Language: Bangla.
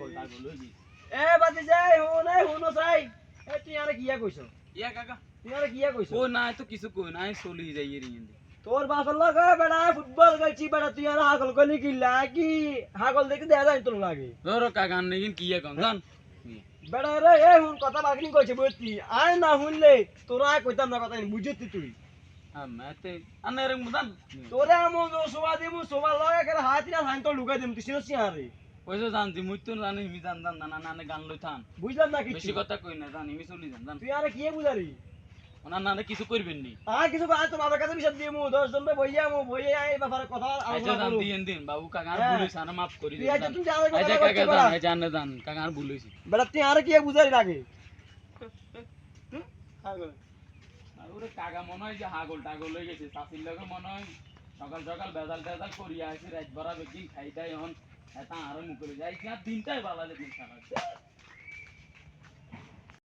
হাগল টাগল হই গেছে এ বাতি যাই হুনো চাই এ তুই আরে কিয়া কইছ ইয়া কাকা তুই আরে কিয়া কইছ ও না তো কিছু কই না চলি যাই এর ইন্দি তোর বাপের লগে বেড়া ফুটবল খেলছি বেড়া তুই আর হাগল কইলি কি লাগি হাগল দেখে দেয়া যায় তোর লাগে ধরো কাকা নেগিন কি ইয়া কম জান বেড়া রে এ হুন কথা বাগনি কইছে বইতি আয় না হুনলে তোরা কইতাম না কথা বুঝতি তুই মাতে আনের মুদান তোরে আমো সোবা দিমু সোবা লগে করে হাতি না হান তো লুকাই দিম তুই সিনছি আরে কইছো জানতি মুই তো জানি মি জান জান না না গান লই থান বুঝলাম না বেশি কিছু কথা কই না জানি মি চলি জান জান তুই আরে কি বুঝারি ওনা না কিছু করবেন নি আর কিছু আয় তো বাবার কাছে বিষয় দিমু 10 জন বইয়া এই ব্যাপারে কথা আচ্ছা আলোচনা জান করু দিন দিন বাবু কাকার হ্যাঁ। ভুল হইছে না মাফ করি তুই দেন আজ তুই জানো কথা আচ্ছা করছিস কাকা বেড়া। জান জান কাকার ভুল হইছে বেটা তুই আরে কি বুঝারি লাগে আর ওরে কাকা মনে হয় যে হাগল টাগল হয়ে গেছে চাষির লগে মনে হয় সকাল সকাল বেজাল টেজাল করিয়া আসি রাত ভরা বেগিন খাই দাই এখন এটা আরো মুখে যাই দিনটাই ভালো লাগে সারা